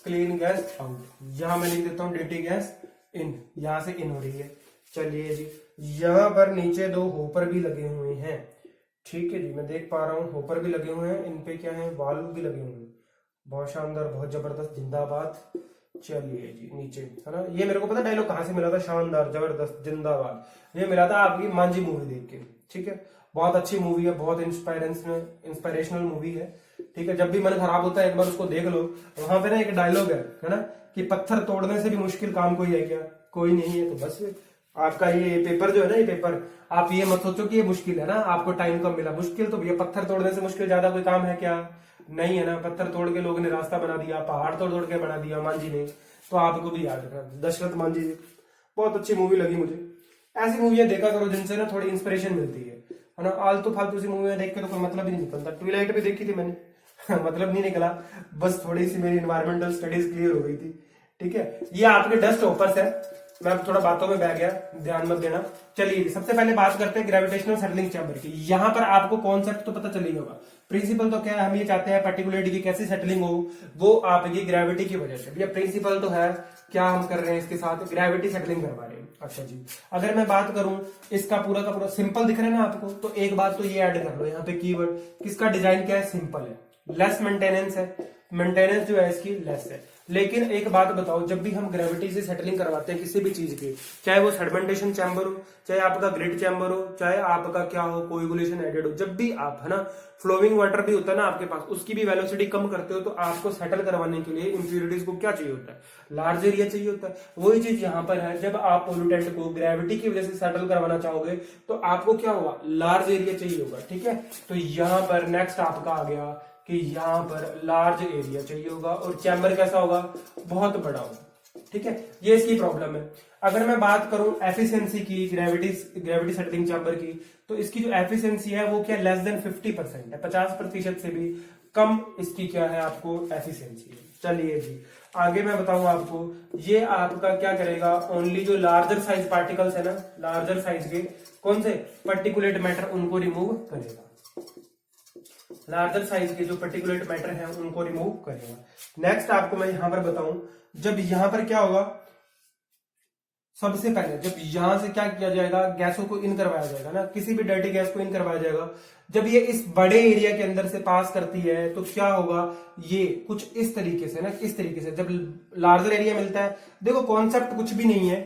क्लीन गैस आउट। यहां मैं लिख देता हूं डर्टी गैस इन, यहां से इन हो रही है। चलिए जी, यहां पर नीचे दो होपर भी लगे हुए हैं, ठीक है जी, मैं देख पा रहा हूं होपर भी लगे हुए हैं, इन पे क्या है, वाल्व भी लगे हुए हैं। बहुत शानदार, बहुत जबरदस्त, जिंदाबाद। चलिए जी, नीचे है ना, ये मेरे को पता डायलॉग कहां से मिला था, शानदार, जबरदस्त, जिंदाबाद, ये मिला था आपकी मांझी मूवी देख के, ठीक है। बहुत अच्छी मूवी है, बहुत इंस्पिरेशनल मूवी है, ठीक है। जब भी मन खराब होता है एक बार उसको देख लो। वहां पे ना एक डायलॉग है ना, कि पत्थर तोड़ने से भी मुश्किल काम कोई है क्या, कोई नहीं है। तो बस आपका ये पेपर जो है ना, ये पेपर आप ये मत सोचो कि ये मुश्किल है ना, आपको टाइम कम मिला, मुश्किल तो भैया पत्थर तोड़ने से मुश्किल ज्यादा कोई काम है क्या, नहीं है ना। पत्थर तोड़ के लोगों ने रास्ता बना दिया, पहाड़ तोड़ तोड़ के बना दिया मांझी ने, तो आपको भी याद रखना, दशरथ मांझी जी, बहुत अच्छी मूवी लगी मुझे। ऐसी मूवियां देखा करो जिनसे ना थोड़ी इंस्पिरेशन मिलती है ना। आलतू फालतू सी मूवियां देख के तो कोई मतलब ही नहीं निकलता। ट्विलाइट भी देखी थी मैंने मतलब नहीं निकला, बस थोड़ी सी मेरी इन्वायरमेंटल स्टडीज क्लियर हो गई थी, ठीक है। ये आपके डस्ट होपर्स है, मैं अब थोड़ा बातों में बह गया, ध्यान मत देना। चलिए सबसे पहले बात करते हैं ग्रेविटेशनल सेटलिंग चैम्बर की। यहां पर आपको कॉन्सेप्ट तो पता चल ही होगा। प्रिंसिपल तो क्या है, हम ये चाहते हैं पार्टिकुलरिटी की कैसी सेटलिंग हो, वो आपकी ग्रेविटी की वजह से। भैया प्रिंसिपल तो है, क्या हम कर रहे हैं इसके साथ, ग्रेविटी सेटलिंग करवा रहे हैं। अच्छा जी, अगर मैं बात करूं इसका पूरा का पूरा सिंपल दिख रहा है ना आपको, तो एक बात तो ये ऐड कर लो यहाँ पे कीवर्ड, किसका डिजाइन क्या है, सिंपल है, लेस मेंटेनेंस है, मेंटेनेंस जो है इसकी लेस है। लेकिन एक बात बताओ, जब भी हम ग्रेविटी से सेटलिंग करवाते हैं किसी भी चीज की, चाहे वो सेडिमेंटेशन चैम्बर हो, चाहे आपका ग्रिड चैम्बर हो, चाहे आपका क्या हो, कोएगुलेशन एडेड हो, जब भी आप है ना फ्लोइंग वाटर भी होता है ना आपके पास, उसकी भी वेलोसिटी कम करते हो, तो आपको सेटल करवाने के लिए इंप्यूरिटीज को क्या चाहिए होता है, लार्ज एरिया चाहिए होता है। वही चीज यहाँ पर है, जब आप पोल्यूटेंट को ग्रेविटी की वजह से सेटल करवाना चाहोगे तो आपको क्या होगा, लार्ज एरिया चाहिए होगा। ठीक है, तो यहाँ पर नेक्स्ट आपका आ गया कि यहाँ पर लार्ज एरिया चाहिए होगा और चैम्बर कैसा होगा, बहुत बड़ा होगा। ठीक है, ये इसकी प्रॉब्लम है। अगर मैं बात करूं एफिशिएंसी की ग्रेविटी सेटलिंग चैम्बर की, तो इसकी जो एफिशिएंसी है वो क्या, लेस देन 50% है, 50% से भी कम इसकी क्या है आपको एफिशिएंसी है। चलिए जी आगे मैं बताऊं आपको, ये आपका क्या करेगा, ओनली जो लार्जर साइज पार्टिकल्स है ना, लार्जर साइज के कौन से पर्टिकुलेट मैटर, उनको रिमूव करेगा। लार्जर साइज के जो पर्टिकुलेट मैटर है उनको रिमूव करेगा। नेक्स्ट आपको मैं यहां पर बताऊं, जब यहां पर क्या होगा, सबसे पहले जब यहां से क्या किया जाएगा, गैसों को इन करवाया जाएगा ना, किसी भी डर्टी गैस को इन करवाया जाएगा। जब ये इस बड़े एरिया के अंदर से पास करती है तो क्या होगा, ये कुछ इस तरीके से ना, इस तरीके से जब लार्जर एरिया मिलता है, देखो कॉन्सेप्ट कुछ भी नहीं है,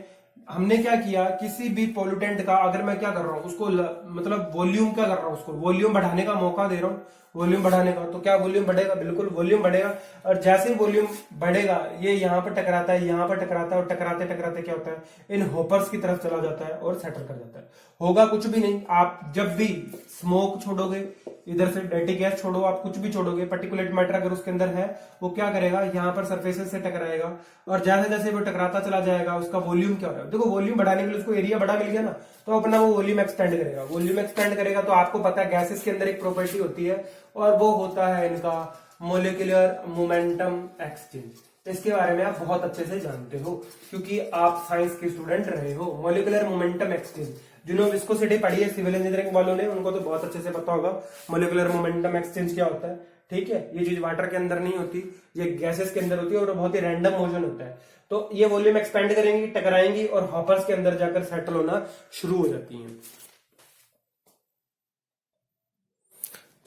हमने क्या किया, किसी भी पोल्यूटेंट का अगर मैं क्या कर रहा हूं उसको मतलब वॉल्यूम क्या कर रहा हूं, उसको वॉल्यूम बढ़ाने का मौका दे रहा हूं, वॉल्यूम बढ़ाने का, तो क्या वॉल्यूम बढ़ेगा, बिल्कुल वॉल्यूम बढ़ेगा। और जैसे ही वॉल्यूम बढ़ेगा ये यहाँ पर टकराता है, यहाँ पर टकराता है, और टकराते टकराते क्या होता है, इन होपर्स की तरफ चला जाता है और सेटल कर जाता है। होगा कुछ भी नहीं, आप जब भी स्मोक छोड़ोगे, इधर से डर्टी गैस छोड़ो, आप कुछ भी छोड़ोगे, पर्टिकुलेट मैटर अगर उसके अंदर है, वो क्या करेगा, यहाँ पर सरफेसेस से टकराएगा, और जैसे जैसे वो टकराता चला जाएगा उसका वॉल्यूम क्या हो रहा है, देखो वॉल्यूम बढ़ाने के लिए उसको एरिया बड़ा मिल गया ना, तो अपना वो वॉल्यूम एक्सपेंड करेगा। वॉल्यूम एक्सपेंड करेगा तो आपको पता है गैसेस के अंदर एक प्रॉपर्टी होती है, और वो होता है इनका मोलिकुलर मोमेंटम एक्सचेंज। इसके बारे में आप बहुत अच्छे से जानते हो क्योंकि आप साइंस के स्टूडेंट रहे हो। मोलिकुलर मोमेंटम एक्सचेंज, जिन्होंने विस्कोसिटी पढ़ी है सिविल इंजीनियरिंग वालों ने, उनको तो बहुत अच्छे से पता होगा मोलिकुलर मोमेंटम एक्सचेंज क्या होता है। ठीक है, ये चीज वाटर के अंदर नहीं होती, ये गैसेस के अंदर होती है और बहुत ही रैंडम मोशन होता है। तो ये वॉल्यूम एक्सपेंड करेंगी, टकराएंगी और हॉपर्स के अंदर जाकर सेटल होना शुरू हो जाती हैं।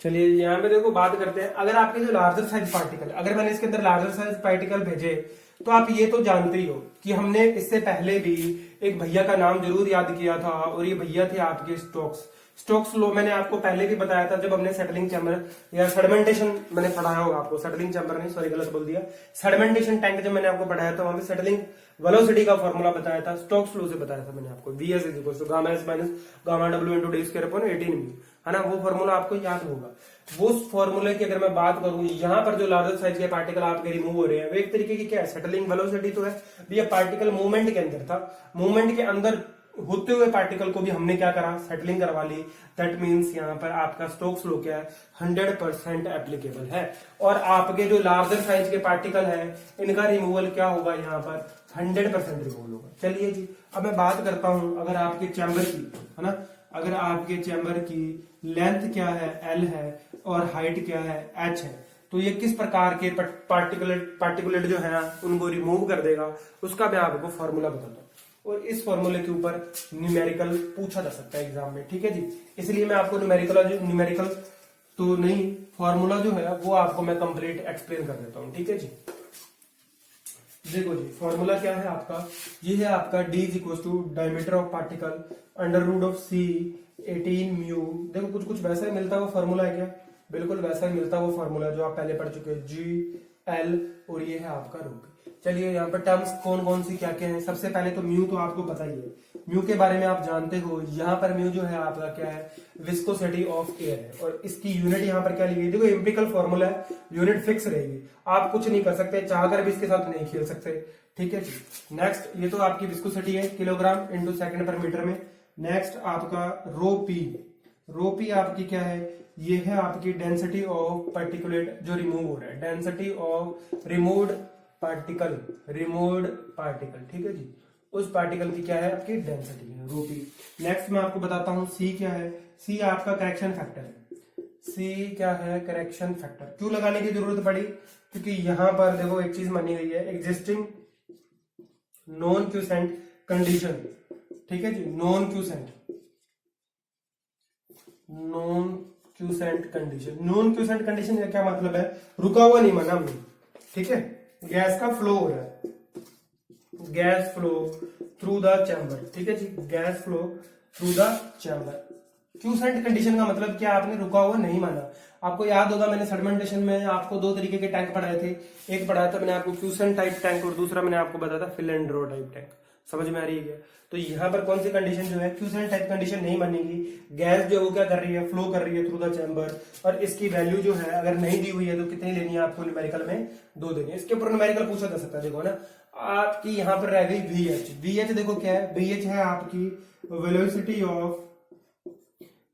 चलिए यहाँ पे देखो बात करते हैं, अगर आपके जो लार्जर साइज पार्टिकल, अगर मैंने इसके अंदर लार्जर साइज पार्टिकल भेजे, तो आप ये तो जानते ही हो कि हमने इससे पहले भी एक भैया का नाम जरूर याद किया था, और ये भैया थे आपके स्टोक्स लॉ। मैंने आपको पहले भी बताया था जब हमने सेटलिंग चैम्बर या सेडिमेंटेशन मैंने पढ़ाया होगा आपको, सेटलिंग चैम्बर नहीं, सॉरी गलत बोल दिया, सेडिमेंटेशन टैंक जब मैंने आपको पढ़ाया था वहां पे सेटलिंग वेलोसिटी का फॉर्मूला बताया था, स्टोक्स लॉ से बताया था मैंने आपको, VS is equal to gamma S minus gamma W into D square upon 18 mu, है ना, वो फॉर्मूला आपको याद होगा। वो फॉर्मूले की अगर मैं बात करूं, यहाँ पर जो लार्जर साइज के पार्टिकल आपके रिमूव हो रहे हैं वो एक तरीके की क्या है, सेटलिंग वेलोसिटी तो है, ये पार्टिकल मूवमेंट के अंदर था, मूवमेंट के अंदर होते हुए पार्टिकल को भी हमने क्या करा, सेटलिंग करवा ली। दैट मीन्स यहाँ पर आपका स्टोक्स लॉ क्या है, 100% एप्लीकेबल है। और आपके जो लार्जर साइज के पार्टिकल है इनका रिमूवल क्या होगा, यहाँ पर 100% रिमूवल होगा। चलिए जी अब मैं बात करता हूं, अगर आपके चैम्बर की, है ना, अगर आपके चैम्बर की लेंथ क्या है, L है, और हाइट क्या है, H है, तो ये किस प्रकार के पार्टिकुलेट जो है उनको रिमूव कर देगा, उसका मैं आपको फॉर्मूला बताता हूँ। और इस फॉर्मूले के ऊपर न्यूमेरिकल पूछा जा सकता है एग्जाम में, ठीक है जी, इसलिए मैं आपको न्यूमेरिकल तो नहीं, फॉर्मूला जो है वो आपको मैं कंप्लीट एक्सप्लेन कर देता हूँ। ठीक है जी, देखो जी फॉर्मूला क्या है आपका, ये है आपका d is equal to diameter of particle under root of c 18 mu. देखो कुछ कुछ वैसा ही मिलता है वो फॉर्मूला है क्या, बिल्कुल वैसा ही मिलता है वो फॉर्मूला जो आप पहले पढ़ चुके हैं, g l, और ये है आपका रूट। चलिए यहाँ पर टर्म्स कौन कौन सी क्या क्या है, सबसे पहले तो म्यू तो आपको पता ही है, म्यू के बारे में आप जानते हो। यहाँ पर म्यू जो है आपका क्या है, विस्कोसिटी ऑफ एयर है, और इसकी यूनिट यहाँ पर क्या ली गई, देखो एम्पिरिकल फॉर्मूला है, यूनिट फिक्स रहेगी, आप कुछ नहीं कर सकते, चाहकर भी इसके साथ नहीं खेल सकते। ठीक है जी, नेक्स्ट ये तो आपकी विस्कोसिटी है, किलोग्राम इंटू सेकंड पर मीटर में। नेक्स्ट आपका रो पी आपकी क्या है, ये है आपकी डेंसिटी ऑफ पार्टिकुलेट जो रिमूव हो रहा है, डेंसिटी ऑफ रिमूव्ड पार्टिकल, ठीक है जी, उस पार्टिकल की क्या है आपकी डेंसिटी है रो पी। नेक्स्ट मैं आपको बताता हूं सी क्या है। सी आपका करेक्शन फैक्टर है। सी क्या है करेक्शन फैक्टर। क्यों लगाने की जरूरत पड़ी, क्योंकि यहां पर देखो एक चीज मानी गई है, एग्जिस्टिंग नॉन क्यूसेंट कंडीशन, ठीक है जी, non quiescent condition. Non quiescent condition का क्या मतलब है, रुका हुआ नहीं माना हमने, ठीक है, गैस का फ्लो हो रहा है, gas flow through the chamber, ठीक है जी, gas flow through the chamber. Quiescent condition का मतलब क्या, आपने रुका हुआ नहीं माना। आपको याद होगा मैंने सेडिमेंटेशन में आपको दो तरीके के टैंक पढ़ाए थे, एक पढ़ाया था मैंने आपको क्यूसेंट टाइप टैंक और दूसरा मैंने आपको बताया था fill and draw type tank. समझ में आ रही है। तो यहाँ पर कौन सी कंडीशन जो है क्यूसेंट टाइप कंडीशन नहीं बनेगी, गैस जो है वो क्या कर रही है, फ्लो कर रही है थ्रू द चैम्बर, और इसकी वैल्यू जो है अगर नहीं दी हुई है तो कितनी लेनी है आपको, न्यूमेरिकल में 2 देनी है। इसके ऊपर न्यूमेरिकल पूछा जा सकता है, देखो ना आपकी यहाँ पर रह गई VH। VH देखो क्या है, VH है आपकी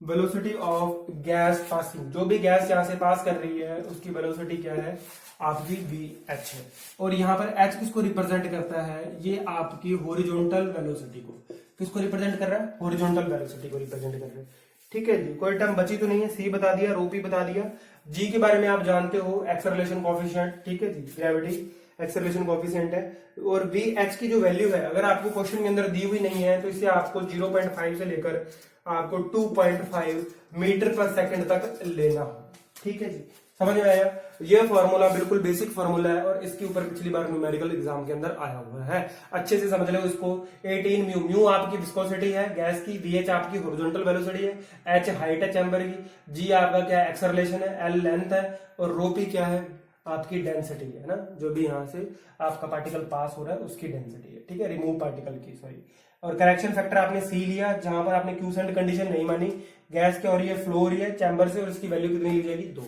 वेलोसिटी ऑफ गैस पासिंग। जो भी गैस यहां से पास कर रही है उसकी वेलोसिटी क्या है आपकी VH है। और यहाँ पर H किसको रिप्रेजेंट करता है, ये आपकी हॉरिजॉन्टल वेलोसिटी को, किसको रिप्रेजेंट कर रहा है, हॉरिजॉन्टल वेलोसिटी को रिप्रेजेंट कर रहा है। ठीक है जी, कोई टर्म बची तो नहीं है। सी बता दिया, रो पी बता दिया। जी के बारे में आप जानते हो, एक्सेलरेशन कोएफिशिएंट, ठीक है जी, ग्रेविटी एक्सेलरेशन कोएफिशिएंट है। और VH की जो वैल्यू है अगर आपको क्वेश्चन के अंदर दी हुई नहीं है तो इसे आपको 0.5 से लेकर आपको 2.5 मीटर पर सेकंड तक लेना हो, ठीक है जी, समझ में आया। ये फॉर्मूला बिल्कुल बेसिक फॉर्मूला है और इसके ऊपर पिछली बार न्यूमेरिकल एग्जाम के अंदर आया हुआ है, अच्छे से समझ लो इसको। 18 म्यू, म्यू आपकी विस्कोसिटी है गैस की, VH आपकी हॉरिजॉन्टल वेलोसिटी है, H हाइट है चैम्बर की, G आपका क्या है एक्सेलरेशन है, L लेंथ है, और रो पी क्या है आपकी डेंसिटी है ना, जो भी यहां से आपका पार्टिकल पास हो रहा है उसकी डेंसिटी है, ठीक है, रिमूव पार्टिकल की, सॉरी। और करेक्शन फैक्टर आपने सी लिया, जहां पर आपने क्यूसेंट कंडीशन नहीं मानी, गैस क्या हो रही है, फ्लो हो रही है चैम्बर से, और इसकी वैल्यू कितनी ली जाएगी 2।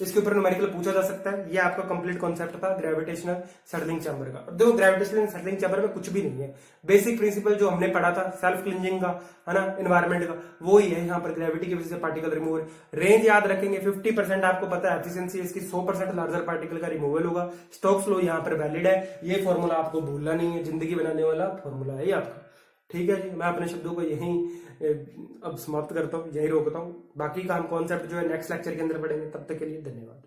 इसके ऊपर न्यूमेरिकल पूछा जा सकता है। ये आपका कंप्लीट कॉन्सेप्ट था ग्रेविटेशनल सर्लिंग चैम्बर का। देखो ग्रेविटेशनल सर्लिंग चैम्बर में कुछ भी नहीं है, बेसिक प्रिंसिपल जो हमने पढ़ा था सेल्फ क्लिंजिंग का, है ना, एनवायरमेंट का, वो ही है। यहाँ पर ग्रेविटी की वजह से पार्टिकल रिमूवल, रेंज याद रखेंगे 50% आपको पता है, एफिशिएंसी इसकी 100% लार्जर पार्टिकल का रिमूवल होगा। स्टोक्स लॉ यहाँ पर वैलिड है, ये फॉर्मूला आपको भूलना नहीं है, जिंदगी बनाने वाला फॉर्मूला है ये आपका, ठीक है जी। मैं अपने शब्दों को यहीं अब समाप्त करता हूँ, यहीं रोकता हूँ। बाकी का हम कॉन्सेप्ट जो है नेक्स्ट लेक्चर के अंदर पढ़ेंगे। तब तक के लिए धन्यवाद।